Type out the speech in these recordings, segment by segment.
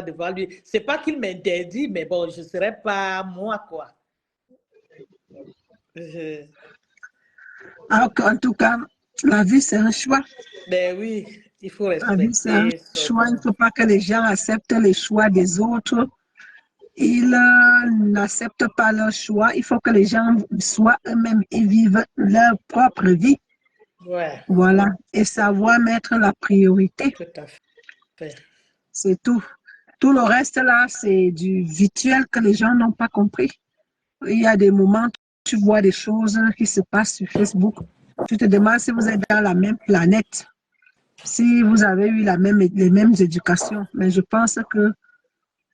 devant lui. C'est pas qu'il m'interdit, mais bon, je ne serais pas moi, quoi. Alors qu'en tout cas, la vie, c'est un choix. Ben oui, il faut La vie, c'est un respecter. choix. Il ne faut pas que les gens acceptent les choix des autres. Ils n'acceptent pas leur choix. Il faut que les gens soient eux-mêmes et vivent leur propre vie. Ouais. Voilà. Et savoir mettre la priorité. Tout à fait. C'est tout. Tout le reste là, c'est du virtuel que les gens n'ont pas compris. Il y a des moments, tu vois des choses qui se passent sur Facebook. Tu te demandes si vous êtes dans la même planète, si vous avez eu les mêmes éducations. Mais je pense que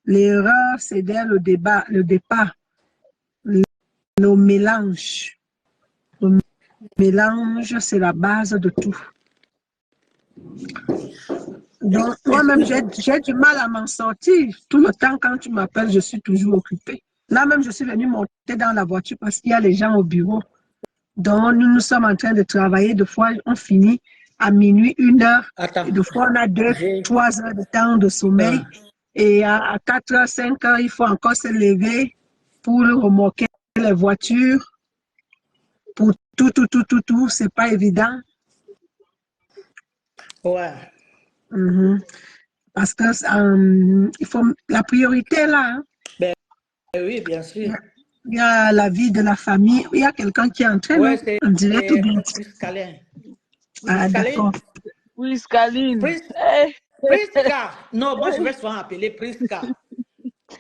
l'erreur, c'est dès le départ, le mélange. Le mélange, c'est la base de tout. Donc, moi-même, j'ai du mal à m'en sortir. Tout le temps, quand tu m'appelles, je suis toujours occupée. Là même, je suis venue monter dans la voiture parce qu'il y a les gens au bureau. Donc, nous sommes en train de travailler. Des fois, on finit à minuit, 1h. Attends. Et des fois, on a 2, 3 heures de temps de sommeil. Et à 4h, 5h, il faut encore se lever pour remorquer les voitures. Pour tout, c'est pas évident. Ouais. Parce que il faut la priorité là. Hein. Ben oui, bien sûr. Il y a la vie de la famille. Il y a quelqu'un qui est en train de... on dirait tout bien. Priscaline. Ah, d'accord. Priscaline. Prisca. Non, moi je vais souvent appeler Prisca.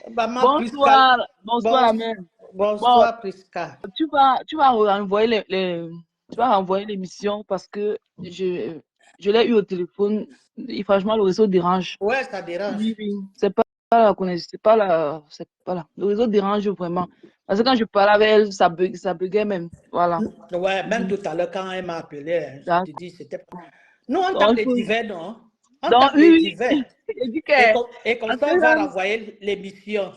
Bonsoir. Prisca. Bonsoir, mère. Bonsoir, Prisca. Tu vas renvoyer tu vas renvoyer l'émission parce que je l'ai eu au téléphone. Et franchement, le réseau dérange. Ouais, ça dérange. Oui. C'est pas la connaissance, c'est pas là. Le réseau dérange vraiment. Parce que quand je parlais avec elle, ça buguait même. Voilà. Ouais, même tout à l'heure, quand elle m'a appelé, je te dis, c'était pas. Nous, on tape les divers, non? On tape les divers. Et comme ça, on va renvoyer l'émission.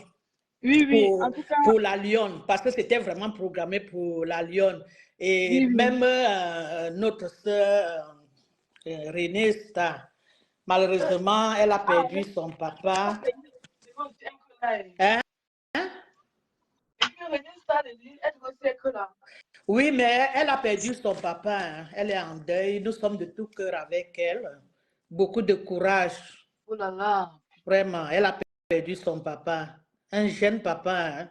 Oui, en tout cas. Pour la Lyon, parce que c'était vraiment programmé pour la Lyon. Et même notre soeur Renée Star, malheureusement, elle a perdu son papa. Hein? Oui, mais elle a perdu son papa. Hein. Elle est en deuil. Nous sommes de tout cœur avec elle. Beaucoup de courage. Oh là là. Vraiment, elle a perdu son papa. Un jeune papa.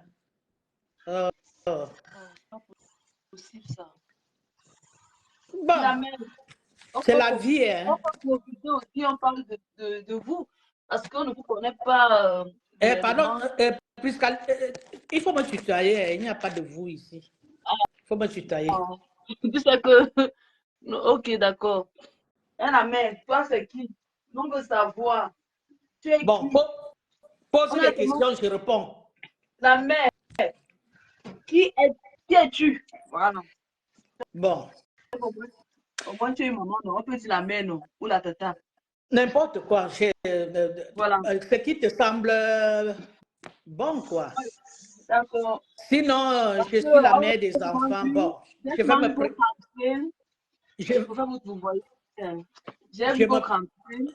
Hein. Pas possible ça. Bon, c'est la vie. Hein. On parle de vous. Parce qu'on ne vous connaît pas. Pardon, il faut me tutoyer. Il n'y a pas de vous ici. Il faut me tutoyer. Tu sais que. Ok, d'accord. La mère, toi, c'est qui? On veut savoir. Tu es bon, qui? Pose les questions, je réponds. La mère, qui es-tu? Voilà. Bon. Au moins, tu es maman, non? On peut dire la mère, non? Ou la tata. N'importe quoi. Voilà. Ce qui te semble bon, quoi. D'accord. Sinon, je suis la mère des enfants. Bon, je vais me présenter. J'ai vu votre campagne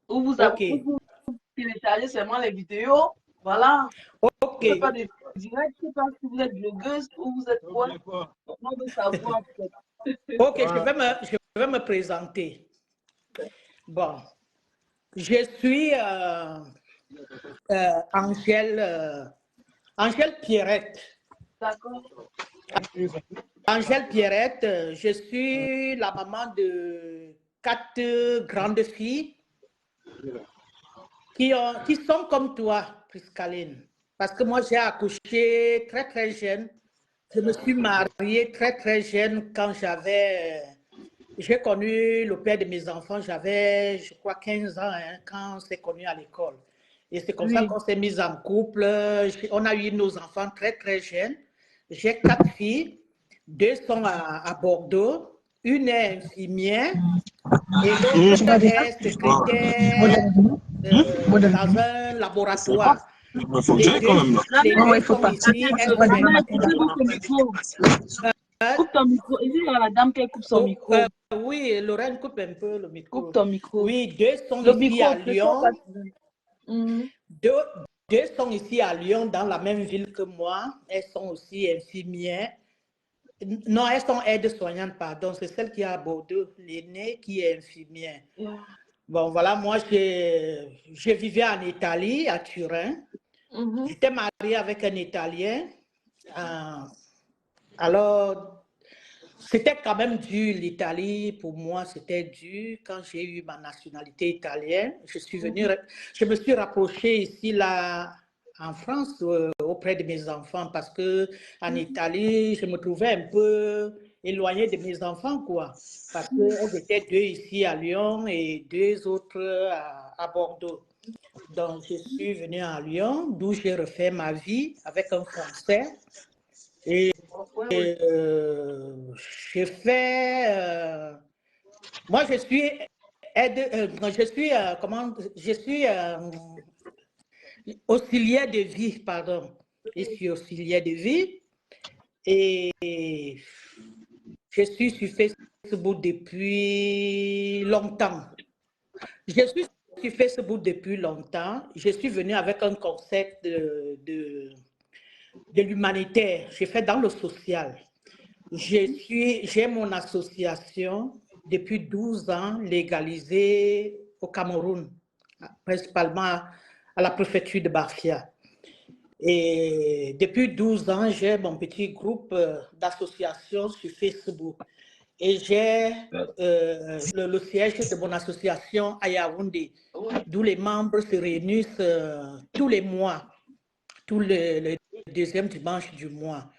où vous avez téléchargé seulement les vidéos. Voilà. Ok. Vous pas de direct, je ne sais pas si vous êtes blogueuse ou vous êtes quoi. On veut savoir. Ok, je vais me présenter. Bon, je suis Angèle Pierrette. D'accord. Angèle Pierrette, je suis la maman de 4 grandes filles qui sont comme toi, Priscaline. Parce que moi, j'ai accouché très, très jeune. Je me suis mariée très, très jeune quand j'ai connu le père de mes enfants, j'avais, je crois, 15 ans hein, quand on s'est connu à l'école. Et c'est comme ça qu'on s'est mis en couple. On a eu nos enfants très, très jeunes. J'ai 4 filles. 2 sont à Bordeaux. Une est infirmière et l'autre est secrétaire dans un laboratoire. Il faut partir. Coupe ton micro. Il y a la dame qui coupe son micro. Oui, Lorraine coupe un peu le micro. Coupe ton micro. Oui, 2 sont le ici micro, à Lyon. Deux, deux sont ici à Lyon, dans la même ville que moi. Elles sont aussi infirmières. Non, elles sont aides-soignantes, pardon. C'est celle qui est à Bordeaux, l'aînée qui est infirmière. Yeah. Bon, voilà, moi, je vivais en Italie, à Turin. J'étais mariée avec un Italien. Alors, c'était quand même dur, l'Italie. Pour moi, c'était dur. Quand j'ai eu ma nationalité italienne, je me suis rapprochée ici, là, en France, auprès de mes enfants, parce que en Italie, je me trouvais un peu éloignée de mes enfants, quoi. Parce qu'elles étaient deux ici à Lyon et deux autres à Bordeaux. Donc, je suis venue à Lyon, d'où j'ai refait ma vie avec un Français. Et j'ai fait. Moi, je suis auxiliaire de vie, pardon. Je suis auxiliaire de vie et je suis sur Facebook depuis longtemps. Je suis sur Facebook depuis longtemps. Je suis venue avec un concept de l'humanitaire. J'ai fait dans le social. J'ai mon association depuis 12 ans légalisée au Cameroun, principalement à la préfecture de Bafia. Et depuis 12 ans, j'ai mon petit groupe d'associations sur Facebook. Et j'ai le siège de mon association à Yaoundé, d'où les membres se réunissent tous les mois, tous le deuxième dimanche du mois.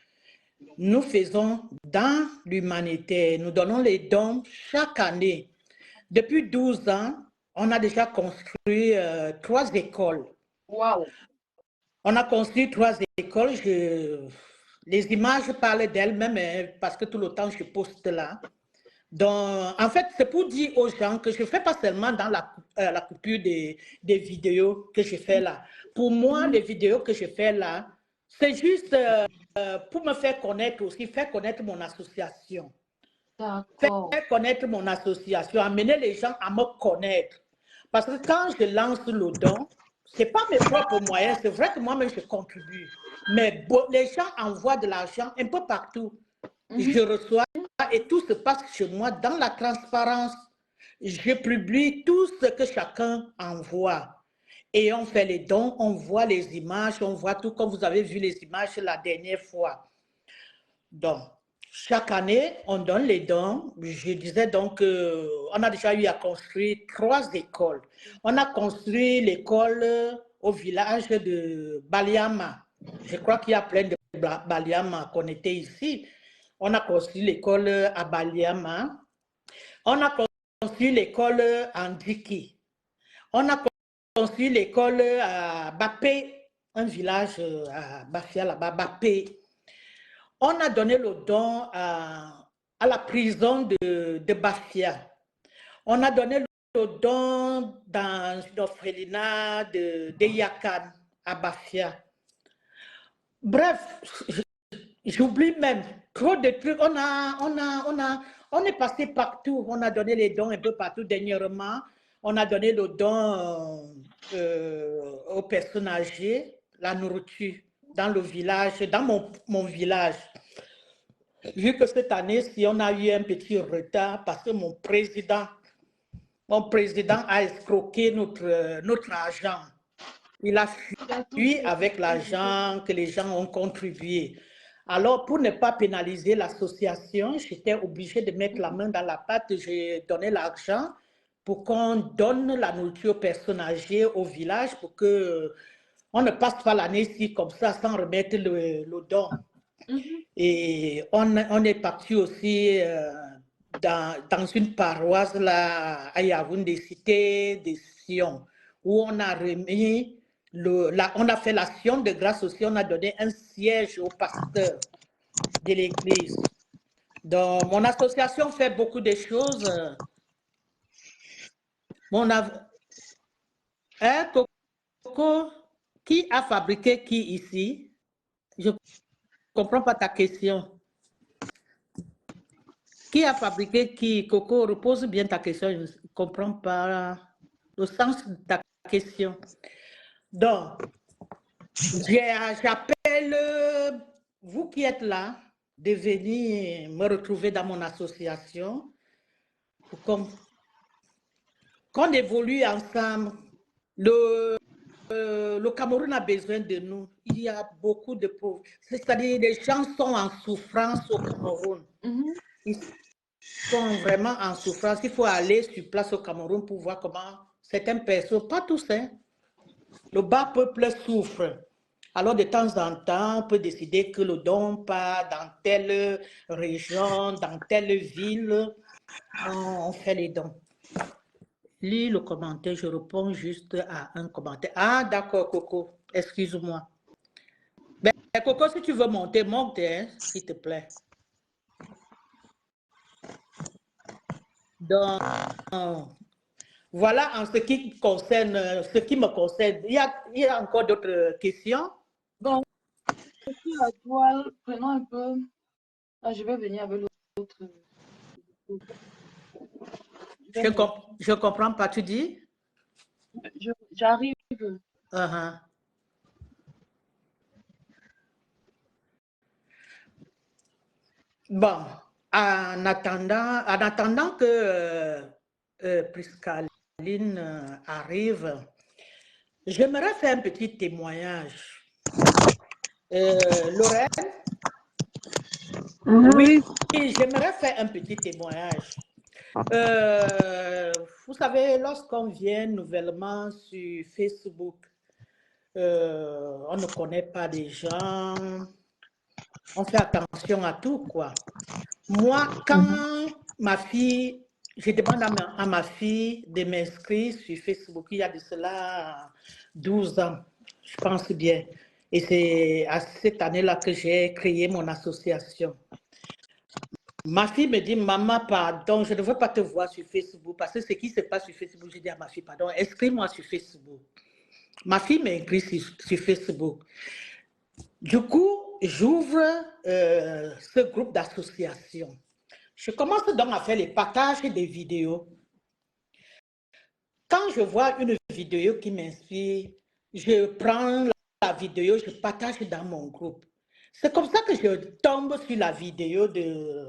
Nous faisons dans l'humanité, nous donnons les dons chaque année. Depuis 12 ans, on a déjà construit 3 écoles. Wow. On a construit 3 écoles. Les images parlent d'elles-mêmes parce que tout le temps je poste là. Donc, en fait, c'est pour dire aux gens que je ne fais pas seulement dans la coupure des vidéos que je fais là. Pour moi, les vidéos que je fais là, c'est juste pour me faire connaître aussi, faire connaître mon association. Faire connaître mon association, amener les gens à me connaître. Parce que quand je lance le don, ce n'est pas mes propres moyens, c'est vrai que moi-même je contribue. Mais les gens envoient de l'argent un peu partout. Je reçois et tout se passe chez moi dans la transparence. Je publie tout ce que chacun envoie. Et on fait les dons, on voit les images, on voit tout comme vous avez vu les images la dernière fois. Donc, chaque année, on donne les dons. Je disais donc on a déjà eu à construire 3 écoles. On a construit l'école au village de Baliama. Je crois qu'il y a plein de Baliama qu'on était ici. On a construit l'école à Baliama. On a construit l'école à Ndiki. On a construit l'école à Bapé, un village à Bafia là-bas, Bapé. On a donné le don à la prison de Bafia. On a donné le don dans une orphelinat de Yakan à Bafia. Bref, j'oublie même trop de trucs. On est passé partout. On a donné les dons un peu partout dernièrement. On a donné le don aux personnes âgées, la nourriture dans le village, dans mon village. Vu que cette année, si on a eu un petit retard parce que mon président a escroqué notre argent. Il a fui avec l'argent que les gens ont contribué. Alors, pour ne pas pénaliser l'association, j'étais obligée de mettre la main dans la pâte. J'ai donné l'argent pour qu'on donne la nourriture aux personnes âgées au village pour qu'on ne passe pas l'année-ci comme ça sans remettre le don. Et on est parti aussi dans une paroisse là, à Yaoundé, cité de Sion, où on a remis, on a fait l'action de grâce aussi, on a donné un siège au pasteur de l'église. Donc, mon association fait beaucoup de choses. Coco, qui a fabriqué qui ici? Je ne comprends pas ta question. Qui a fabriqué qui? Coco, repose bien ta question. Je ne comprends pas le sens de ta question. Donc, j'appelle vous qui êtes là de venir me retrouver dans mon association pour qu'on évolue ensemble. Le Cameroun a besoin de nous. Il y a beaucoup de pauvres. C'est-à-dire les gens sont en souffrance au Cameroun. Ils sont vraiment en souffrance. Il faut aller sur place au Cameroun pour voir comment certaines personnes, pas tous, hein, le bas peuple souffre. Alors, de temps en temps, on peut décider que le don part dans telle région, dans telle ville. On fait les dons. Lis le commentaire, je réponds juste à un commentaire. Ah, d'accord, Coco, excuse-moi. Ben, Coco, si tu veux monter, monte, hein, s'il te plaît. Donc, voilà en ce qui concerne, ce qui me concerne. Il y a encore d'autres questions? Bon, la toile, prenons un peu. Ah, je vais venir avec l'autre. Je comprends pas, tu dis? J'arrive. Bon, en attendant que Priscaline arrive, j'aimerais faire un petit témoignage. Lorraine? Oui, j'aimerais faire un petit témoignage. Vous savez, lorsqu'on vient nouvellement sur Facebook, on ne connaît pas des gens, on fait attention à tout, quoi. Moi, quand ma fille, je demande à ma fille de m'inscrire sur Facebook, il y a de cela 12 ans, je pense bien. Et c'est à cette année-là que j'ai créé mon association. Ma fille me dit, maman, pardon, je ne veux pas te voir sur Facebook parce que ce qui se passe sur Facebook, je dis à ma fille, pardon, inscris-moi sur Facebook. Ma fille m'inscrit sur Facebook. Du coup, j'ouvre ce groupe d'association. Je commence donc à faire les partages des vidéos. Quand je vois une vidéo qui m'inspire, je prends la vidéo, je partage dans mon groupe. C'est comme ça que je tombe sur la vidéo de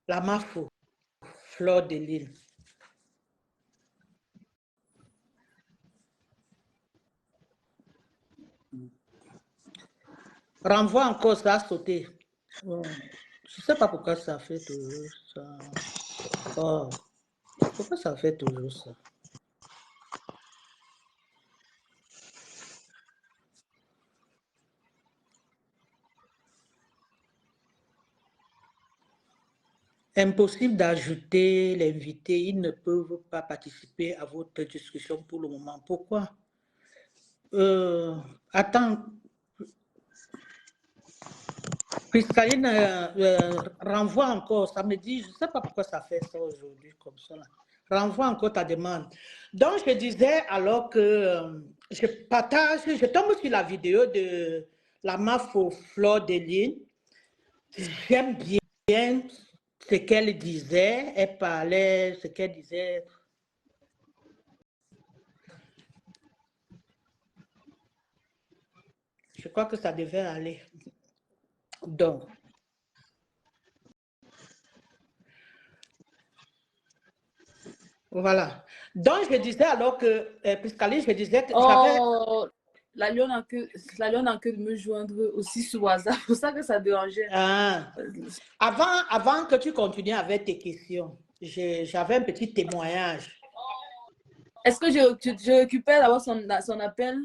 la Mafo, Fleur de Lille. Renvoie encore, ça a sauté. Bon, je ne sais pas pourquoi ça fait toujours ça. Oh, pourquoi ça fait toujours ça? Impossible d'ajouter l'invité. Ils ne peuvent pas participer à votre discussion pour le moment. Pourquoi? Attends. Priscaline renvoie encore. Ça me dit, je ne sais pas pourquoi ça fait ça aujourd'hui comme ça. Là. Renvoie encore ta demande. Donc, je disais alors que je partage, je tombe sur la vidéo de la Mafo Fleur de Lille. J'aime bien ce qu'elle disait, elle parlait, ce qu'elle disait. Je crois que ça devait aller. Donc, voilà. Donc, je disais alors que, Priscaline, je disais que j'avais... La lionne en queue de me joindre aussi sur WhatsApp, c'est pour ça que ça dérangeait. Ah. Avant que tu continues avec tes questions, j'avais un petit témoignage. Est-ce que je récupère d'abord son appel?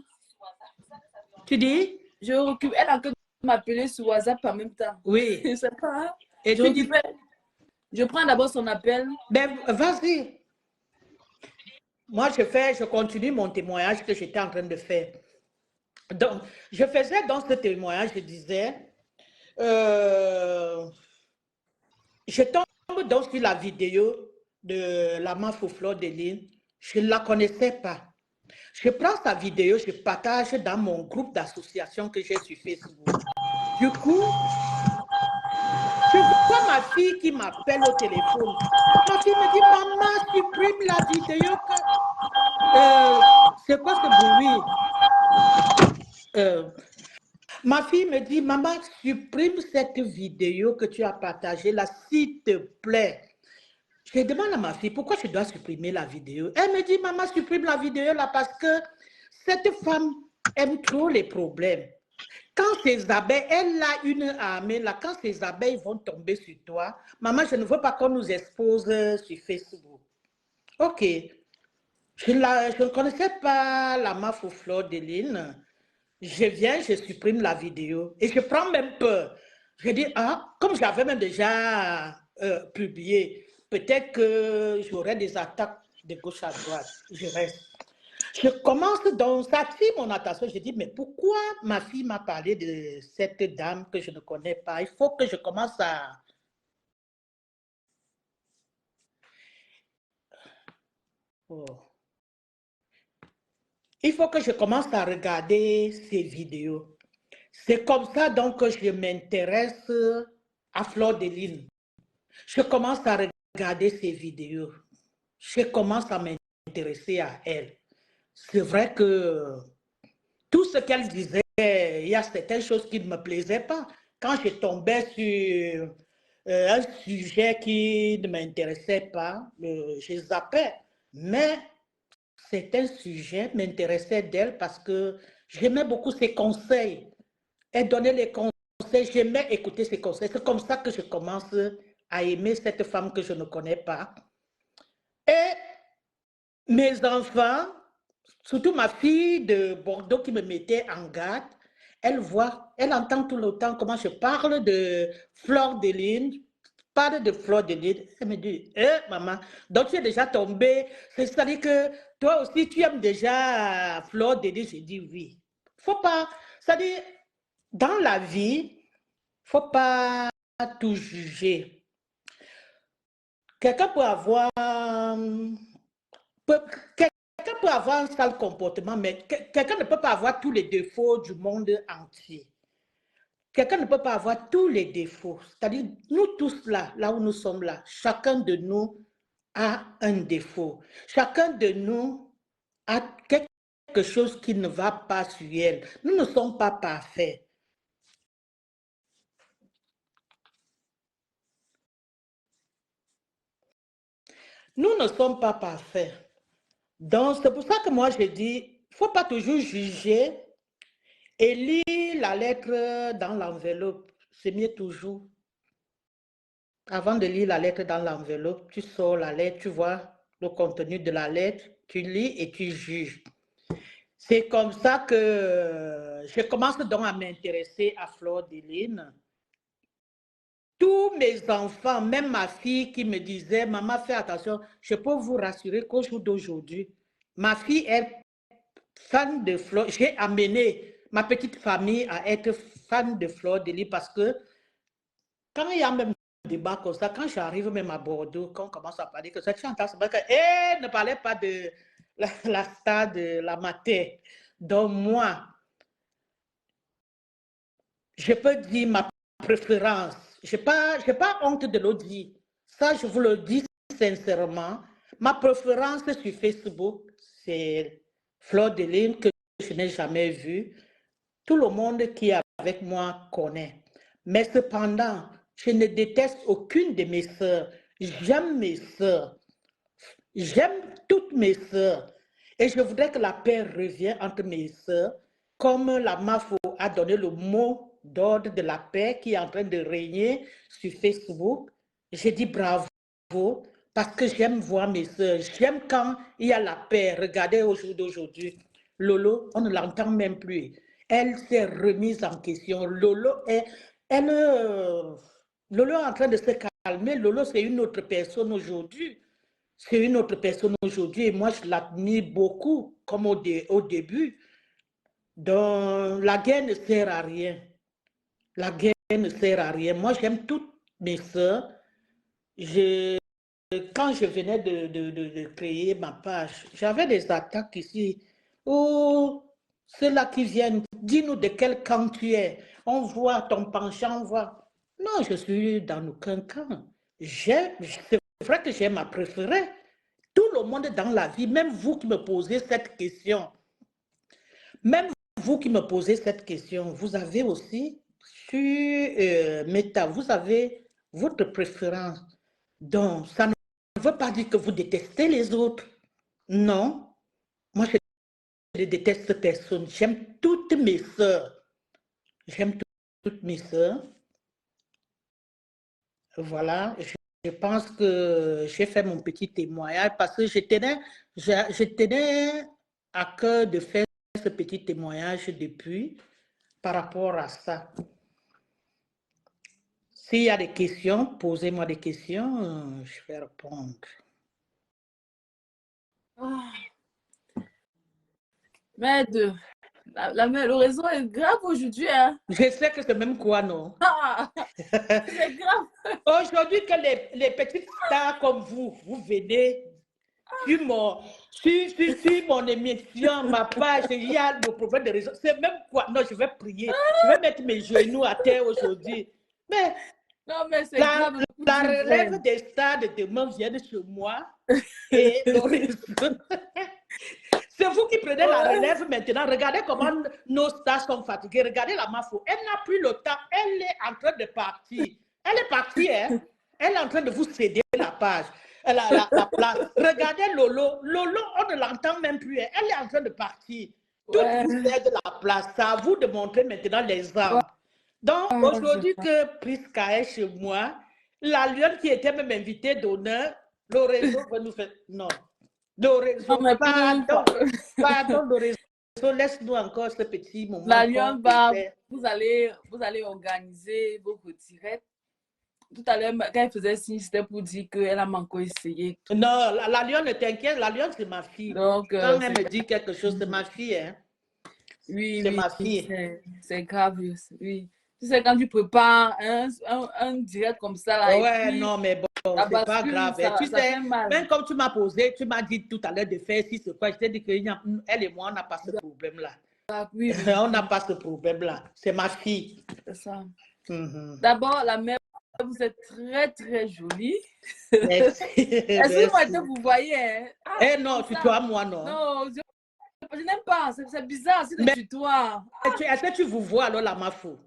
Tu dis? Je récupère, elle a que de m'appeler sur WhatsApp en même temps. Oui. Je sais pas. Hein? Et tu dis... Je prends d'abord son appel. Ben, vas-y. Moi, je continue mon témoignage que j'étais en train de faire. Donc, je faisais dans ce témoignage, je disais, je tombe donc sur la vidéo de la Mafo Fleur de Lille. Je ne la connaissais pas. Je prends sa vidéo, je partage dans mon groupe d'association que j'ai sur Facebook. Du coup, je vois ma fille qui m'appelle au téléphone. Ma fille me dit, maman, supprime la vidéo. C'est quoi ce bruit? Ma fille me dit, maman, supprime cette vidéo que tu as partagée là, s'il te plaît. Je demande à ma fille, pourquoi je dois supprimer la vidéo? Elle me dit, maman, supprime la vidéo là parce que cette femme aime trop les problèmes. Quand ces abeilles, elle a une armée là, quand ces abeilles vont tomber sur toi, maman, je ne veux pas qu'on nous expose sur Facebook. Ok. Je ne connaissais pas la MAF Fleur de Lille. Je viens, je supprime la vidéo et je prends même peur. Je dis, ah, comme j'avais même déjà publié, peut-être que j'aurai des attaques de gauche à droite. Je reste. Je commence donc, ça attire mon attention. Je dis, mais pourquoi ma fille m'a parlé de cette dame que je ne connais pas? Il faut que je commence à... Oh. Il faut que je commence à regarder ces vidéos. C'est comme ça donc que je m'intéresse à Fleur de Lille. Je commence à regarder ses vidéos. Je commence à m'intéresser à elle. C'est vrai que tout ce qu'elle disait, il y a certaines choses qui ne me plaisaient pas. Quand je tombais sur un sujet qui ne m'intéressait pas, je zappais. Mais certains sujets m'intéressaient d'elle parce que j'aimais beaucoup ses conseils. Elle donnait les conseils, j'aimais écouter ses conseils. C'est comme ça que je commence à aimer cette femme que je ne connais pas. Et mes enfants, surtout ma fille de Bordeaux qui me mettait en garde, elle voit, elle entend tout le temps comment je parle de Fleur de Lille, parle de Fleur de Lille. Elle me dit, maman, donc tu es déjà tombée, c'est-à-dire que toi aussi tu aimes déjà Fleur de Lille. J'ai dit oui. Faut pas, c'est-à-dire, dans la vie, faut pas tout juger. Quelqu'un peut avoir, quelqu'un peut avoir un sale comportement, mais quelqu'un ne peut pas avoir tous les défauts du monde entier. Quelqu'un ne peut pas avoir tous les défauts. C'est-à-dire, nous tous là, là où nous sommes là, chacun de nous a un défaut. Chacun de nous a quelque chose qui ne va pas sur elle. Nous ne sommes pas parfaits. Nous ne sommes pas parfaits. Donc, c'est pour ça que moi, je dis, il ne faut pas toujours juger et lire la lettre dans l'enveloppe. C'est mieux toujours. Avant de lire la lettre dans l'enveloppe, tu sors la lettre, tu vois le contenu de la lettre, tu lis et tu juges. C'est comme ça que je commence donc à m'intéresser à Fleur de Lille. Tous mes enfants, même ma fille qui me disait, maman, fais attention, je peux vous rassurer qu'au jour d'aujourd'hui, ma fille est fan de Fleur. J'ai amené ma petite famille à être fan de Fleur de Lille parce que quand il y a même un débat comme ça, quand j'arrive même à Bordeaux, quand on commence à parler que ça, tu entends, c'est que, ne parlez pas de la star de la mater. Donc moi, je peux dire ma préférence. Je n'ai pas honte de le dire. Ça, je vous le dis sincèrement. Ma préférence sur Facebook, c'est Fleur de Lille que je n'ai jamais vue. Tout le monde qui est avec moi connaît. Mais cependant, je ne déteste aucune de mes sœurs. J'aime mes sœurs. J'aime toutes mes sœurs. Et je voudrais que la paix revienne entre mes sœurs, comme la MAFO a donné le mot d'ordre de la paix qui est en train de régner sur Facebook. J'ai dit bravo parce que j'aime voir mes sœurs. J'aime quand il y a la paix. Regardez au jour d'aujourd'hui. Lolo, on ne l'entend même plus. Elle s'est remise en question. Lolo est en train de se calmer. Lolo, c'est une autre personne aujourd'hui. C'est une autre personne aujourd'hui et moi, je l'admire beaucoup, comme au début. Donc, la guerre ne sert à rien. La guerre ne sert à rien. Moi, j'aime toutes mes sœurs. Quand je venais de créer ma page, j'avais des attaques ici. Oh, ceux-là qui viennent, dis-nous de quel camp tu es. On voit ton penchant, on voit. Non, je suis dans aucun camp. C'est vrai que j'ai ma préférée. Tout le monde dans la vie, même vous qui me posez cette question, même vous qui me posez cette question, vous avez aussi sur Meta, vous avez votre préférence. Donc, ça ne veut pas dire que vous détestez les autres. Non. Moi, je ne déteste personne. J'aime toutes mes sœurs. J'aime toutes mes sœurs. Voilà. Je pense que j'ai fait mon petit témoignage parce que je tenais à cœur de faire ce petit témoignage depuis par rapport à ça. S'il y a des questions, posez-moi des questions, je vais répondre. Mais le réseau est grave aujourd'hui. Hein? Je sais que c'est même quoi, non? C'est grave. Aujourd'hui, que les petites stars comme vous venez sur mon émission, ma page, il y a le problème de réseau. C'est même quoi? Non, je vais prier. Je vais mettre mes genoux à terre aujourd'hui. Mais, non, mais c'est grave. La relève des stars de demain vient de chez moi. Et le réseau. C'est vous qui prenez la relève maintenant. Regardez comment nos stars sont fatiguées. Regardez la Mafo. Elle n'a plus le temps. Elle est en train de partir. Elle est partie, hein? Elle est en train de vous céder la page, la place. Regardez Lolo. Lolo, on ne l'entend même plus. Hein? Elle est en train de partir. Tout vous cède la place. C'est à vous de montrer maintenant l'exemple. Donc, aujourd'hui que Prisca est chez moi, la lionne qui était même invitée d'honneur, le réseau va nous faire... Non. Le réseau, pardon, le réseau, laisse-nous encore ce petit moment. La lionne va, vous allez organiser vos retirettes. Tout à l'heure, quand elle faisait signe, c'était pour dire qu'elle a encore essayé. Non, la lionne ne t'inquiète, la lionne c'est ma fille. Donc, quand elle me dit quelque chose, c'est ma fille. Hein? Oui, c'est ma fille. C'est grave, oui. Tu sais, quand tu prépares un direct comme ça, là, ouais, et puis, non, mais bon, c'est pas grave. Tu sais, même comme tu m'as posé, tu m'as dit tout à l'heure de faire si c'est quoi, je t'ai dit qu'elle et moi, on n'a pas ce problème-là. Oui. On n'a pas ce problème-là. C'est ma fille. C'est ça. D'abord, la mère, vous êtes très, très jolie. Merci. Est-ce que vous voyez? Hein? Eh non, tu toi, moi, non. Non, je n'aime pas. C'est bizarre, c'est de tutoier. Est-ce que tu vous vois alors la Mafo?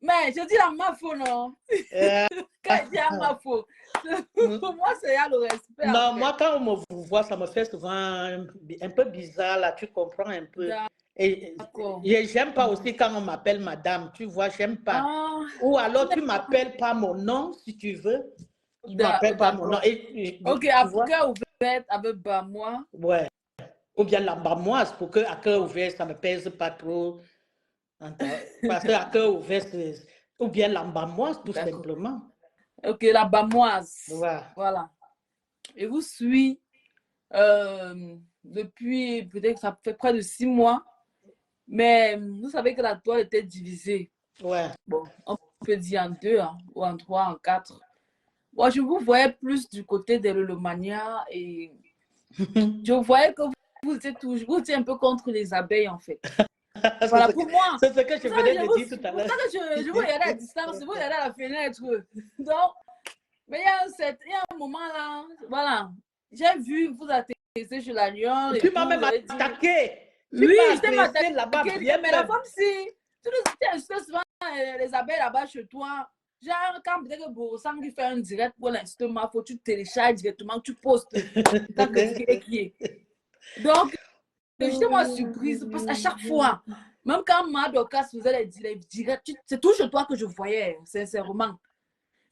Mais je dis la Mafo, non? Quand je dis la Mafo, pour moi, c'est le respect. Non, moi, quand on me vous voit, ça me fait souvent un peu bizarre, là, tu comprends un peu. Et j'aime pas aussi quand on m'appelle madame, tu vois, j'aime pas. Ou alors, tu m'appelles pas mon nom, si tu veux. Tu m'appelles pas mon nom. Ok, à cœur ouvert avec Bamois. Ouais. Ou bien la Bamoise, pour que à cœur ouvert, ça ne me pèse pas trop. Parce qu'à cœur ouvert, ou bien la Bamoise, tout simplement. Ok, la Bamoise. Ouais. Voilà. Et vous suivez depuis, peut-être ça fait près de 6 mois, mais vous savez que la toile était divisée. Ouais. Bon, on peut dire en 2, hein, ou en 3, en 4. Bon, je vous voyais plus du côté de l'Olomania et je voyais que vous étiez un peu contre les abeilles, en fait. Voilà, pour moi. C'est ce que je venais de dire tout à l'heure. C'est ça que je vous regardais à distance, je vous regardais à la fenêtre. Donc, mais il y a un moment là, voilà, j'ai vu vous atterrir sur la lionne. Tu m'as même attaqué. Oui, je t'ai attaqué là-bas. Mais la femme, si tu nous dis souvent les abeilles là-bas chez toi, genre quand peut-être que Borosang qui fait un direct pour l'instant, il faut que tu télécharges directement, tu postes tant que qui est. Donc, j'étais moi surprise parce qu'à chaque fois, même quand Madokas faisait les directs, c'est toujours toi que je voyais, sincèrement.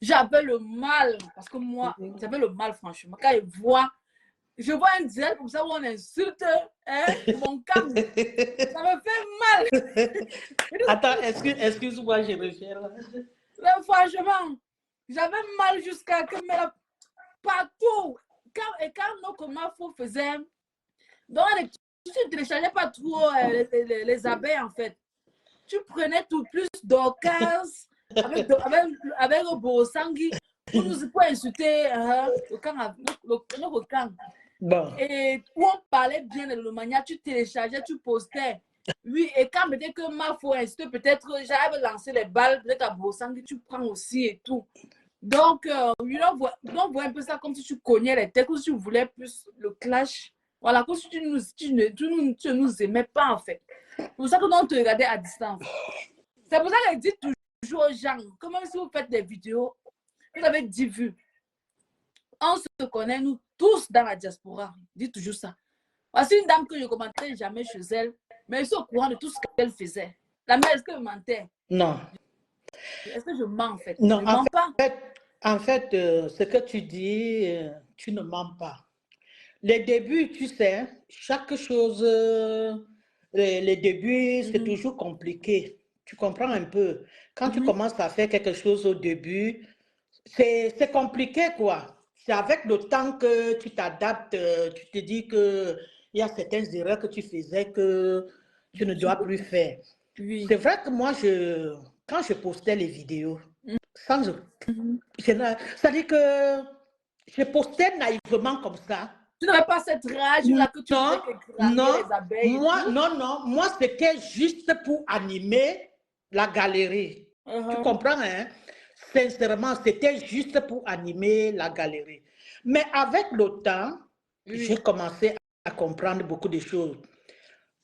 J'avais le mal, parce que moi, j'avais le mal, franchement. Quand je vois un direct comme ça où on insulte mon câble, ça me fait mal. Attends, excuse-moi, je reviens là. Mais franchement, j'avais mal jusqu'à que partout. Quand nos commandes faisaient, donc tu ne téléchargeais pas trop les abeilles, en fait. Tu prenais tout plus d'occasion avec le Borosangui pour insulter notre camp. Bon. Et où on parlait bien de l'Olomania, tu téléchargeais, tu postais. Oui, et quand peut-être que ma faut insulter, peut-être j'avais lancé les balles, peut-être à Borosangui, tu prends aussi et tout. Donc, on voit un peu ça comme si tu cognais les têtes, comme si tu voulais plus le clash. Voilà, comme si tu ne nous aimais pas, en fait. C'est pour ça que nous, on te regardait à distance. C'est pour ça qu'elle dit toujours aux gens, que même si vous faites des vidéos, vous avez 10 vues. On se connaît, nous tous dans la diaspora. Dis toujours ça. Voici une dame que je ne commentais jamais chez elle, mais je suis au courant de tout ce qu'elle faisait. La mère, est-ce que je mentais? Non. Est-ce que je mens en fait? Non, Je ne mens pas. en fait, ce que tu dis, tu ne mens pas. Les débuts, tu sais, chaque chose, les débuts, c'est toujours compliqué. Tu comprends un peu. Quand tu commences à faire quelque chose au début, c'est compliqué, quoi. C'est avec le temps que tu t'adaptes, tu te dis qu'il y a certaines erreurs que tu faisais que tu ne dois plus faire. Oui. C'est vrai que moi, quand je postais les vidéos, c'est-à-dire que je postais naïvement comme ça. Tu n'avais pas cette rage-là que tu faisais que non, les abeilles moi, c'était juste pour animer la galerie. Tu comprends, hein? Sincèrement, c'était juste pour animer la galerie. Mais avec le temps, j'ai commencé à comprendre beaucoup de choses.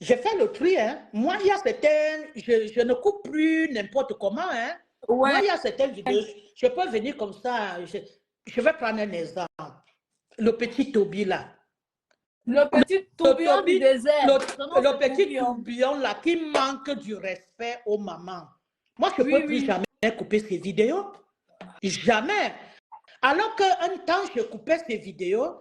J'ai fait le tri, hein. Moi, il y a certaines, je ne coupe plus n'importe comment, hein. Ouais. Moi, il y a certaines vidéos, je peux venir comme ça. Je vais prendre un exemple. Le petit Toby, là. Le petit tourbillon du désert. Le petit tourbillon, là, qui manque du respect aux mamans. Moi, je ne peux plus jamais couper ces vidéos. Jamais. Alors qu'un temps, je coupais ces vidéos.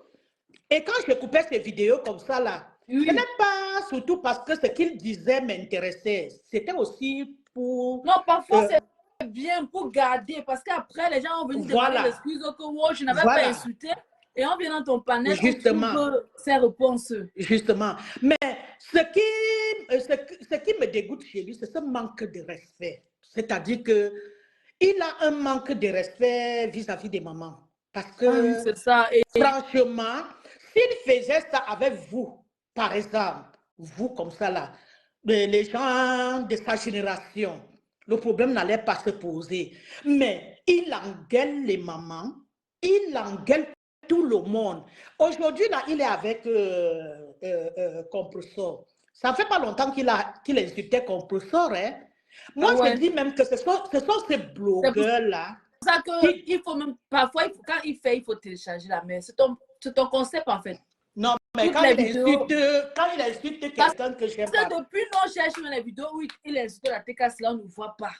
Et quand je coupais ces vidéos comme ça, là, ce n'est pas surtout parce que ce qu'il disait m'intéressait. C'était aussi pour... Non, parfois, c'est bien pour garder. Parce qu'après, les gens ont venu demander l'excuse que wow, je n'avais pas insulté. Et on vient dans ton panel, justement, on trouve ces réponses. Justement. Mais ce qui me dégoûte chez lui, c'est ce manque de respect. C'est-à-dire qu'il a un manque de respect vis-à-vis des mamans. Parce que, c'est ça. franchement, s'il faisait ça avec vous, par exemple, vous comme ça là, les gens de sa génération, le problème n'allait pas se poser. Mais il engueule les mamans, il engueule tout le monde. Aujourd'hui, là, il est avec Compressor. Ça ne fait pas longtemps qu'il insultait Compressor. Hein? Moi, je dis même que ce sont ces blogueurs-là. C'est pour ça qu'il faut même, parfois, quand il faut télécharger la mer. C'est ton concept, en fait. Non, mais quand il insulte quelqu'un que j'aime pas. Parce que depuis, nous, on cherche les vidéos où il insulte la TKC, là, on ne voit pas.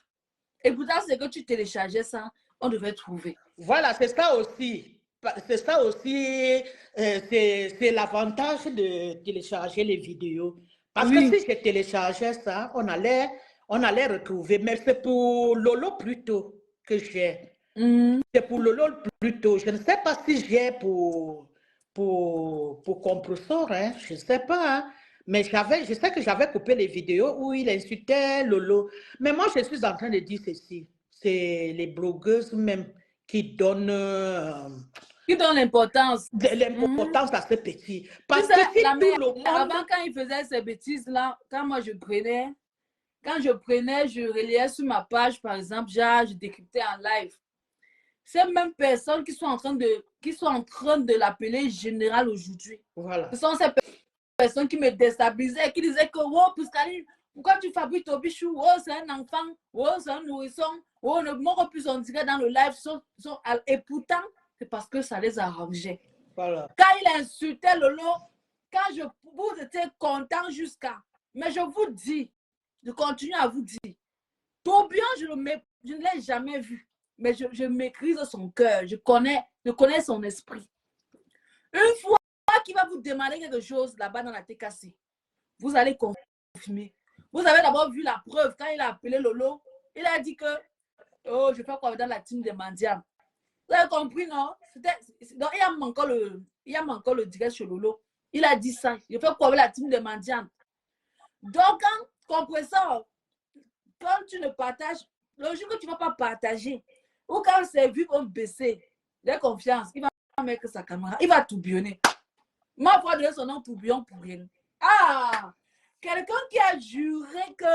Et pourtant, c'est que tu téléchargeais ça, on devait trouver. Voilà, c'est ça aussi. C'est ça aussi, c'est l'avantage de télécharger les vidéos. Parce que si je téléchargeais ça, on allait retrouver. Mais c'est pour Lolo plutôt que j'ai. C'est pour Lolo plutôt. Je ne sais pas si j'ai pour Compressor, hein. Je ne sais pas. Hein. Mais je sais que j'avais coupé les vidéos où il insultait Lolo. Mais moi, je suis en train de dire ceci. C'est les blogueuses même qui donnent l'importance. L'importance à ce petit. Parce que si la mère, tout le monde... avant, quand il faisait ces bêtises-là, quand je prenais, je relayais sur ma page, par exemple, je décryptais en live. Ces mêmes personnes qui sont en train de l'appeler général aujourd'hui. Voilà. Ce sont ces personnes qui me déstabilisaient, qui disaient que, oh, Piscaline, pourquoi tu fabriques ton bichou? Oh, c'est un enfant. Oh, c'est un nourrisson. Oh, ne m'aura plus on dirait dans le live. Et pourtant, c'est parce que ça les arrangeait. Voilà. Quand il insultait Lolo, quand vous étiez content jusqu'à... Mais je vous dis, je continue à vous dire, Tourbillon, je ne l'ai jamais vu. Mais je maîtrise son cœur. Je connais son esprit. Une fois qu'il va vous demander quelque chose là-bas dans la TKC, vous allez confirmer. Vous avez d'abord vu la preuve. Quand il a appelé Lolo, il a dit que oh, je fais quoi dans la team des mendiants. Vous avez compris, non? Donc, il y a encore le direct chez Lolo. Il a dit ça. Je fais quoi avec la team des mendiants? Donc, quand Compressor, quand tu ne partages, le jour que tu ne vas pas partager, ou quand ses vues vont baisser, il a confiance, il va mettre sa caméra, il va tourbillonner. Moi, il faut donner son nom tourbillon pour rien. Ah! Quelqu'un qui a juré que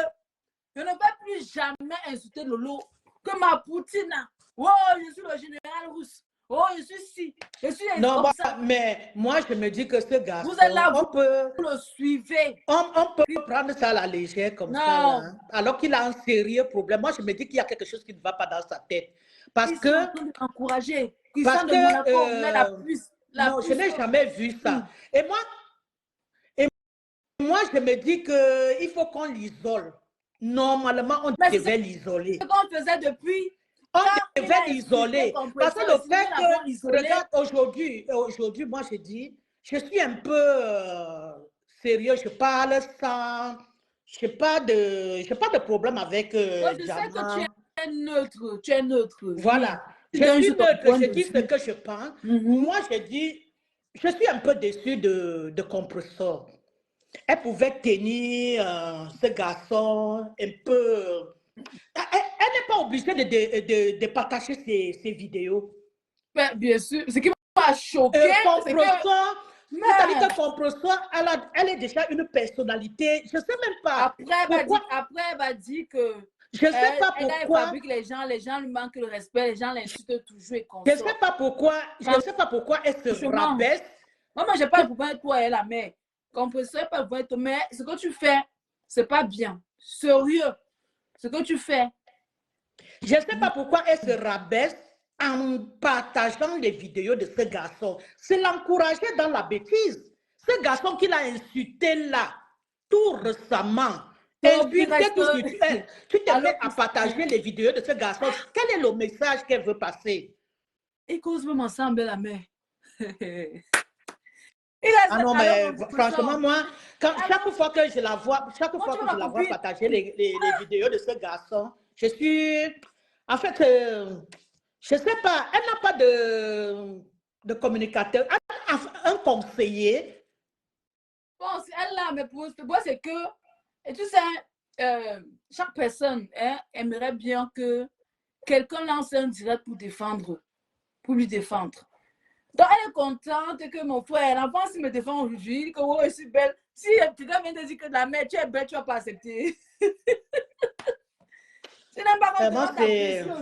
je ne vais plus jamais insulter Lolo, que ma poutine, oh, je suis le général russe, Oh, je suis si. Je suis Non, comme ça. mais moi, je me dis que ce garçon, Vous êtes là, on peut, vous le suivez. on peut prendre ça à la légère comme ça, là, Non. hein, alors qu'il a un sérieux problème. Moi, je me dis qu'il y a quelque chose qui ne va pas dans sa tête. Parce Ils sont en que, train de l'encourager. Ils parce sont de Monaco, on met la que, puce. La non, je puce. n'ai jamais vu ça. Et moi, je me dis qu'il faut qu'on l'isole. Normalement, on Mais c'est devait l'isoler. ce qu'on faisait depuis. On Quand il devait a insulté l'isoler. Parce que Compresseur, le si nous fait l'avons que, isolé, regarde, aujourd'hui, moi, je dis, je suis un peu sérieux. Je parle sans, je n'ai pas de problème avec moi, je sais que tu Diamant. es neutre. Tu es neutre. Voilà. Tu Je donnes suis sur ton neutre, point je de dis ce vue. que je pense. Moi, je dis, je suis un peu déçu de Compresseur. Elle pouvait tenir ce garçon un peu. Elle n'est pas obligée de partager ses vidéos. Mais bien sûr, ce qui m'a choqué, c'est que. Compresseur, c'est-à-dire Mais que Compresseur, elle est déjà une personnalité. Je ne sais même pas pourquoi. après, elle va dire que. Je ne sais pas Elle pourquoi. fabrique les gens lui manquent le respect, les gens l'insultent toujours et Je ne consort. sais pas pourquoi. Je ne sais pas pourquoi elle se rabaisse. Moi, je n'ai pas le pouvoir de toi et la mère. Compresseur, pas le pouvoir de toi, mais ce que tu fais, c'est pas bien. Sérieux. Ce que tu fais. Je ne sais pas pourquoi elle se rabaisse en partageant les vidéos de ce garçon. C'est l'encourager dans la bêtise. Ce garçon qu'il a insulté là, tout récemment, insulté tout ce que tu te mets à partager les vidéos de ce garçon. Quel est le message qu'elle veut passer? Ils causent même ensemble, la mère. Ah non, mais franchement, moi, chaque fois que je la vois, partager les vidéos de ce garçon, je suis. En fait, je ne sais pas, elle n'a pas de communicateur, un conseiller. Bon, elle là, mais pour moi, c'est que, et tu sais, chaque personne aimerait bien que quelqu'un lance un direct pour lui défendre. Donc, elle est contente que mon frère, l'enfant, s'il me défend aujourd'hui, que oh, je suis belle. Si quelqu'un vient de dire que la mère, tu es belle, tu ne vas pas accepter. Tu n'aimes pas quand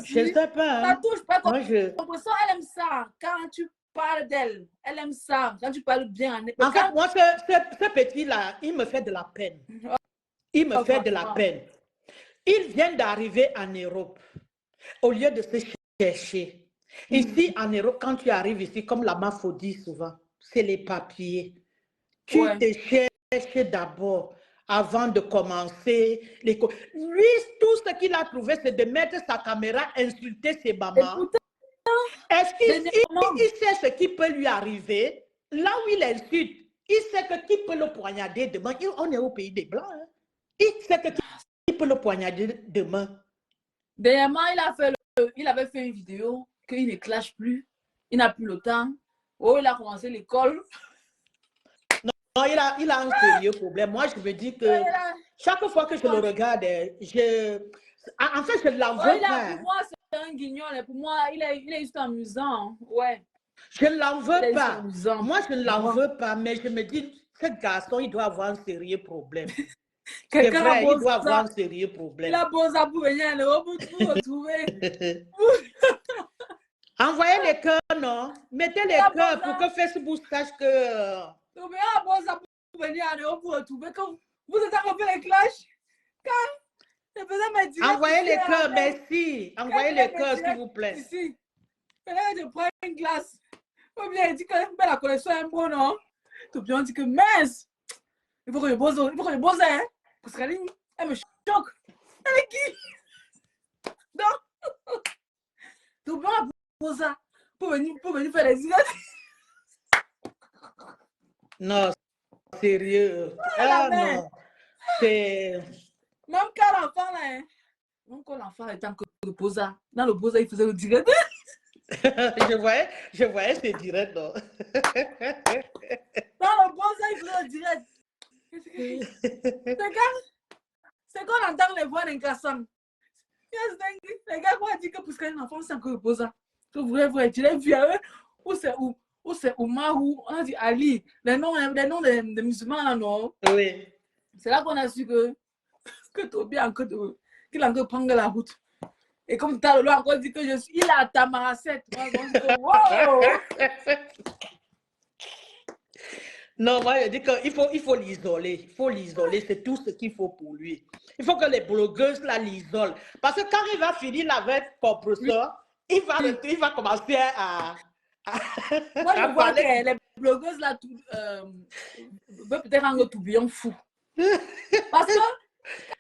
je ne sais pas. Ça touche pas. Moi, Compresseur, elle aime ça. Quand tu parles d'elle, elle aime ça. Quand tu parles bien. En fait, moi, ce petit-là, il me fait de la peine. Il me fait de la peine. Il vient d'arriver en Europe. Au lieu de se chercher. Ici, en Europe, quand tu arrives ici, comme la MAFO dit souvent, c'est les papiers. Tu te cherches d'abord avant de commencer les cours. Lui, tout ce qu'il a trouvé, c'est de mettre sa caméra, insulter ses mamans. Est-ce qu'il sait ce qui peut lui arriver? Là où il insulte, il sait que qui peut le poignarder demain. On est au pays des Blancs. Hein? Il sait que qui peut le poignarder demain. Dernièrement, il avait fait une vidéo qu'il ne clash plus. Il n'a plus le temps. Oh, il a commencé l'école. Non, il a un sérieux problème. Moi, je me dis que chaque fois que je le regarde, en fait, je ne l'en veux pas. Pour moi, c'est un guignol. Pour moi, il est juste amusant. Ouais. Je ne l'en veux pas. Moi, je ne l'en veux pas, mais je me dis, ce garçon, il doit avoir un sérieux problème. C'est vrai, il doit avoir un sérieux problème. Il a beau ça pour venir à l'Europe pour retrouver. Envoyez les cœurs, non? Mettez les cœurs pour que Facebook sache que... Donc, il a beau ça pour venir à l'Europe pour retrouver. Quand vous êtes en fait les clashs, quand je faisais mes directs... Envoyez les cœurs, merci. Envoyez les cœurs, s'il vous plaît. Ici, je prends une glace. Ou bien, il dit que la connexion est bonne, non? Tout bien, on dit que mince! Il faut que je bosse, hein? Parce qu'elle me choque. Elle est qui? Non! Tout bien, pour ça. Pour venir faire les directs. Non, sérieux. Ah non. C'est... Même quand l'enfant, là, hein? Même quand l'enfant était encore le Boza. Dans le Boza, il faisait le direct. je voyais ces directs, non? Dans le Boza, il faisait le direct. C'est quand on entend les voix d'un garçon. Les gars vont dire que parce qu'un enfant, c'est encore le Boza. Tu voulais, tu l'as vu, où c'est Omar, où on a dit Ali. Les noms des musulmans, là, non? Oui. C'est là qu'on a su que Tobi qu'il a encore prendre la route. Et comme tu as le encore dit que je suis, il a Tamaracette. Moi, je dis que, wow! Non, moi, je dis qu'il faut l'isoler. Il faut l'isoler, c'est tout ce qu'il faut pour lui. Il faut que les blogueuses là l'isolent. Parce que quand il va finir avec compresseur, il va commencer à Moi, je vois parler. que les blogueuses là, veulent peut-être rendre Tourbillon fou. Parce que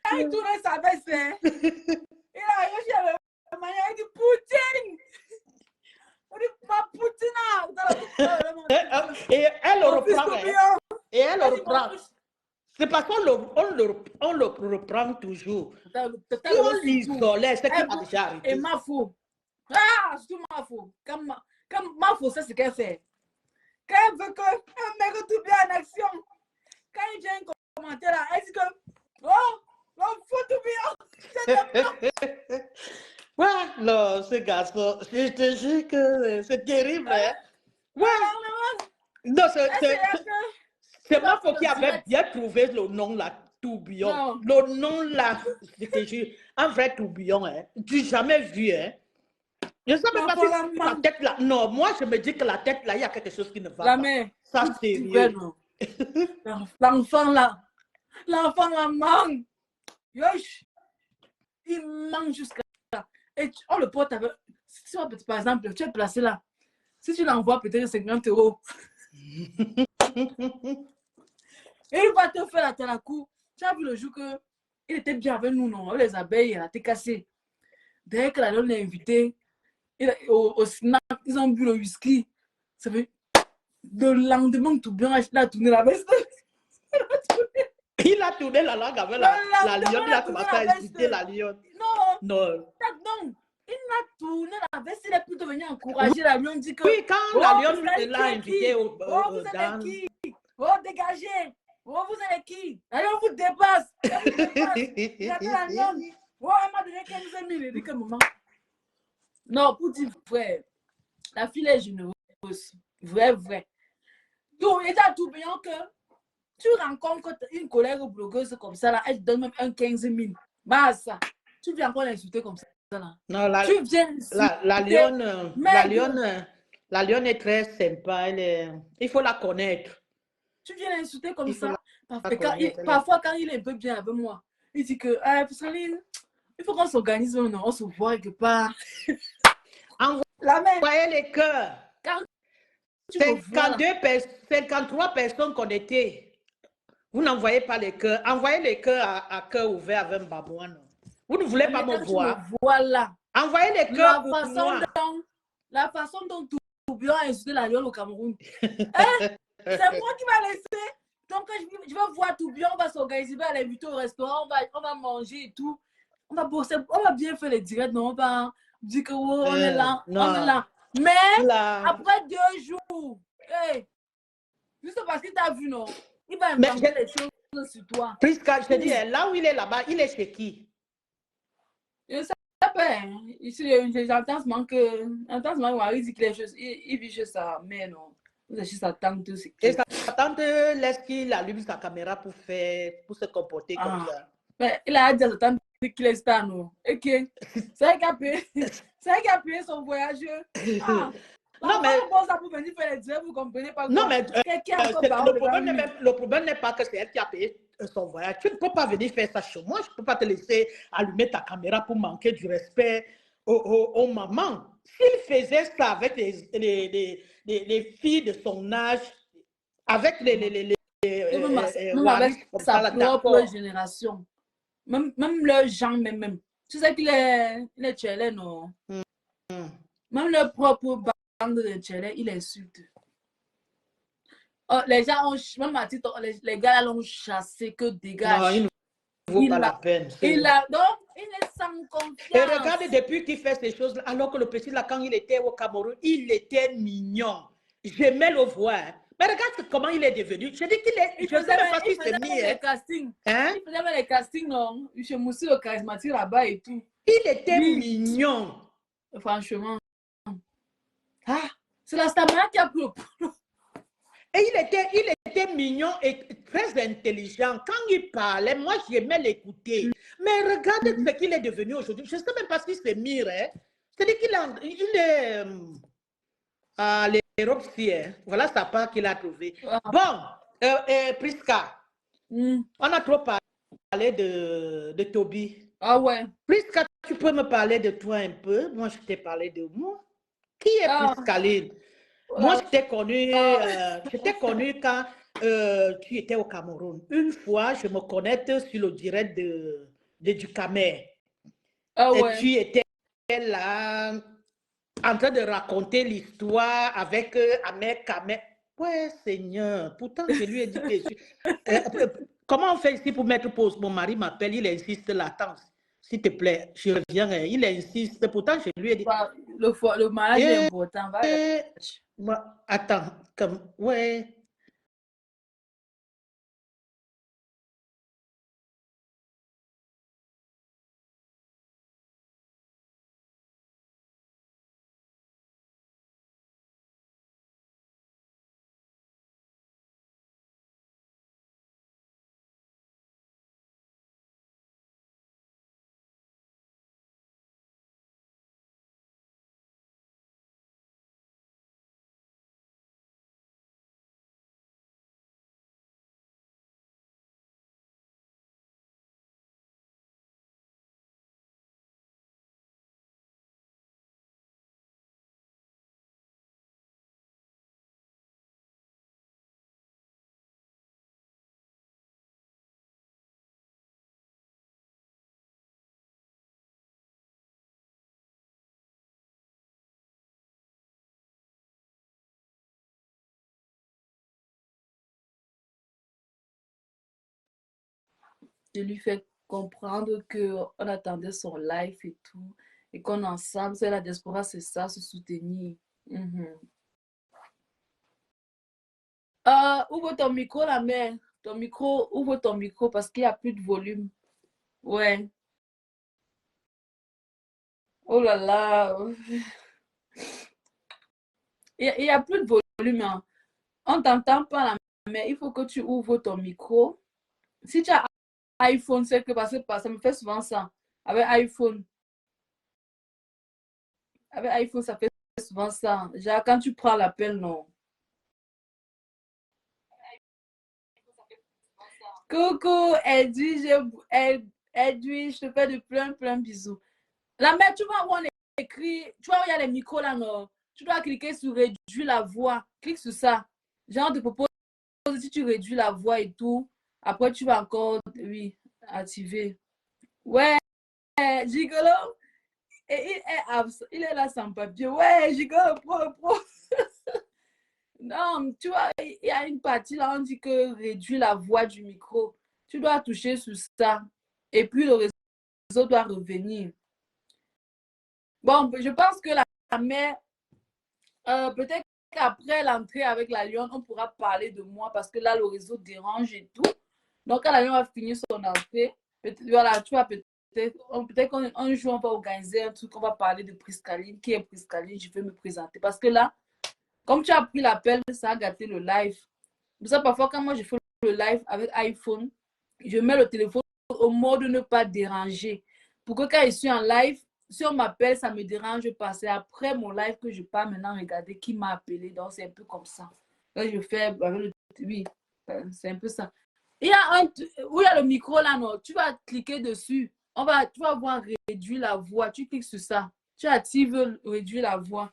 quand il tourne sa veste, hein, il a réussi à la manière, il dit Poutine! On dit ma Poutine! Et elle le reprend. Tourbillon. Et elle le Elle dit, reprend. C'est parce qu'on le reprend toujours. Si on l'isolait, c'est qu'il va déjà arriver. Et Mafo. Ah, surtout Mafo. Comme Mafo, c'est ce qu'elle fait. Quand elle veut qu'un mec tout bien en action, quand il vient un commentaire là, elle dit que oh, faut tout bien. Ouais, non, ce garçon, je te jure que c'est terrible. Hein? Ouais. Non, c'est Mafo qui avait bien trouvé le nom là, tourbillon. Le nom là, je te jure, un vrai tourbillon. Hein? Tu n'as jamais vu. Hein? Je ne sais même pas si la tête là. Non, moi je me dis que la tête là, il y a quelque chose qui ne va pas. Ça, c'est sérieux. L'enfant là mange. Yosh, il mange jusqu'à là. Et on le porte avec. Si par exemple, tu es placé là. Si tu l'envoies peut-être 50 €. Et il va te faire la talakou. Tu as vu le jour que il était bien avec nous, non? Les abeilles, elle a été cassée. Dès que la donne l'a invité, au snack, ils ont bu le whisky. Ça fait le lendemain, tout bien, il a tourné la veste. Il a tourné la langue avec la lionne, il a commencé à inviter la lionne. Non. Il a tourné la veste, il est plutôt venu encourager la lionne, dit que. Oui, quand la lionne l'a invité au vous êtes qui? Oh, dégagez! Oh, vous êtes qui? La lionne vous dépasse! Regardez la lionne! Oh, elle m'a donné 15 000. Il dit que maman. Non, pour dire vrai, la fille est généreuse. Vrai. Donc, il est à tout bien que tu rencontres une collègue blogueuse comme ça, là, elle te donne même un 15 000. Bah, ça, tu viens encore l'insulter comme ça. Là. Non, tu viens la lionne est très sympa. Il faut la connaître. Tu viens l'insulter comme ça. Parfois, quand il est un peu bien avec moi, il dit que, Saline, il faut qu'on s'organise, on se voit quelque part. Envoyez les cœurs. 53 personnes connectées. Vous n'envoyez pas les cœurs. Envoyez les cœurs à cœur ouvert avec Mbabouane. Vous ne voulez pas me voir. Voilà. Envoyez les cœurs pour moi. La façon dont Tourbillon a insulté la lionne au Cameroun. C'est moi qui m'a laissé. Donc, je vais voir Tourbillon, on va s'organiser, on va l'inviter au restaurant, on va manger et tout. On va bosser, on va bien faire les directs, non, on va dire que on est là, on est là. Mais après 2 jours, juste parce qu'il t'a vu, non, il va inventer les choses sur toi. Prisca, je te dis, là où il est là-bas, il est chez qui? Je sais pas. Ici, j'entends seulement que il dit que les choses, il vit chez sa mère, non. C'est chez sa tante. Et sa tante laisse qu'il allume sa caméra pour se comporter comme ça. Mais il a dit à sa tante qu'il est star, non. Ok. C'est elle qui a payé son voyageur. Non, mais ça pour venir faire les directs, vous comprenez pas. Non, mais le problème n'est pas que c'est elle qui a payé son voyage. Tu ne peux pas venir faire ça chez moi. Je ne peux pas te laisser allumer ta caméra pour manquer du respect aux mamans. S'il faisait ça avec les filles de son âge, avec sa propre génération, même le genre, même. Tu sais qu'il est tchélé, non? Même le propre bande de tchélé, il insulte. Oh, les gens ont, même à titre, les gars l'ont chassé, que dégage. Non, il ne vaut pas la peine. Donc, il est sans confiance. Et regardez, depuis qu'il fait ces choses-là, alors que le petit là, quand il était au Cameroun, il était mignon. J'aimais le voir. Mais regarde comment il est devenu. Je dis qu'il est. Il faisait les castings. Il faisait les castings, non? Chez Moussi, le charismatique là-bas et tout. Il était mignon. Franchement. C'est la stamina qui a pris le. Et il était mignon et très intelligent. Quand il parlait, moi, j'aimais l'écouter. Mais regarde ce qu'il est devenu aujourd'hui. Je ne sais même pas ce qu'il se mire. Hein. C'est-à-dire qu'il est à l'Europe. Hein. Voilà sa part qu'il a trouvé. Bon, Prisca, on a trop parlé de Toby. Ah ouais. Prisca, tu peux me parler de toi un peu? Moi, je t'ai parlé de moi. Qui est Priscaline? Moi, je t'ai connu quand tu étais au Cameroun. Une fois, je me connecte sur le direct du Camer. Ah Et ouais. tu étais là en train de raconter l'histoire avec Ahmed Camer. Ouais, Seigneur. Pourtant, je lui ai dit que comment on fait ici pour mettre pause? Mon mari m'appelle, il insiste là-dedans. S'il te plaît, je reviens. Il insiste. Pourtant, je lui ai dit. Le mariage est important. Attends, ouais. Je lui fais comprendre qu'on attendait son live et tout. Et qu'on est ensemble, c'est la diaspora, c'est ça, se soutenir. Ouvre ton micro, la mère. Ton micro, ouvre ton micro parce qu'il n'y a plus de volume. Ouais. Oh là là. Il n'y a plus de volume. Hein. On ne t'entend pas, la mère. Il faut que tu ouvres ton micro. Si tu as iPhone, c'est que parce que ça me fait souvent ça. Avec iPhone, ça fait souvent ça. Genre, quand tu prends l'appel, non. Coucou, Edwige, je te fais de plein bisous. La mère, tu vois où on écrit, tu vois où il y a les micros là, non? Tu dois cliquer sur réduire la voix. Clique sur ça. Genre, on te propose si tu réduis la voix et tout. Après, tu vas encore, oui, activer. Ouais, Gigolo. Et il est là sans papier. Ouais, Gigolo, pro. Non, tu vois, il y a une partie là, on dit que réduire la voix du micro. Tu dois toucher sur ça. Et puis le réseau doit revenir. Bon, je pense que la mère, peut-être qu'après l'entrée avec la lionne, on pourra parler de moi parce que là, le réseau dérange et tout. Donc, quand la lionne va finir son entrée, voilà, tu vois, peut-être qu'un jour, on va organiser un truc, on va parler de Priscaline. Qui est Priscaline? Je vais me présenter. Parce que là, comme tu as pris l'appel, ça a gâté le live. Pour ça, parfois, quand moi, je fais le live avec iPhone, je mets le téléphone au mode ne pas déranger. Pour que quand je suis en live, si on m'appelle, ça ne me dérange pas. C'est après mon live que je pars maintenant regarder qui m'a appelé. Donc, c'est un peu comme ça. Là, je fais avec le... Oui, c'est un peu ça. Il y a où il y a le micro là, non? Tu vas cliquer dessus. Tu vas voir réduire la voix. Tu cliques sur ça. Tu actives réduire la voix.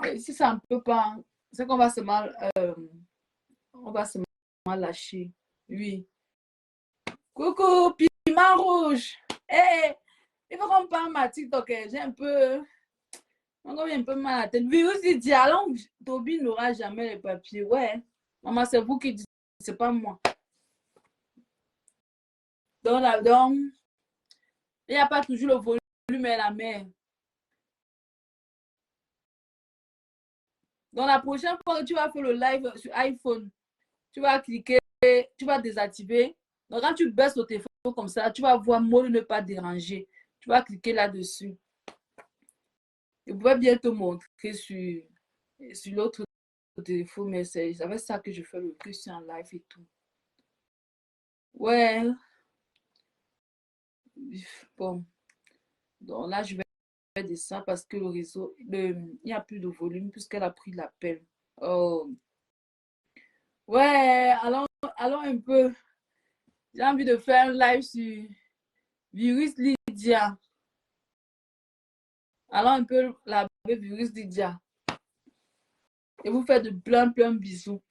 Et si ça ne peut pas, c'est qu'on va se mal... on va se lâcher. Oui. Coucou, piment rouge. Hey, il faut qu'on parle ma TikTok. J'ai un peu mal à la tête. Virus dit dialogue. Toby n'aura jamais les papiers. Ouais. Maman, c'est vous qui dites, c'est pas moi. Donc, il n'y a pas toujours le volume et la mer. Donc, la prochaine fois que tu vas faire le live sur iPhone, tu vas cliquer, tu vas désactiver. Donc, quand tu baisses le téléphone comme ça, tu vas voir mode ne pas déranger. Tu vas cliquer là-dessus. Je pourrais bien te montrer sur l'autre téléphone, mais c'est avec ça que je fais le plus en live et tout. Ouais. Bon, donc là, je vais descendre parce que le réseau, il n'y a plus de volume puisqu'elle a pris l'appel. Oh, ouais, allons un peu. J'ai envie de faire un live sur Virus Lydia. Allons un peu la virus Lydia. Et vous faites de plein bisous.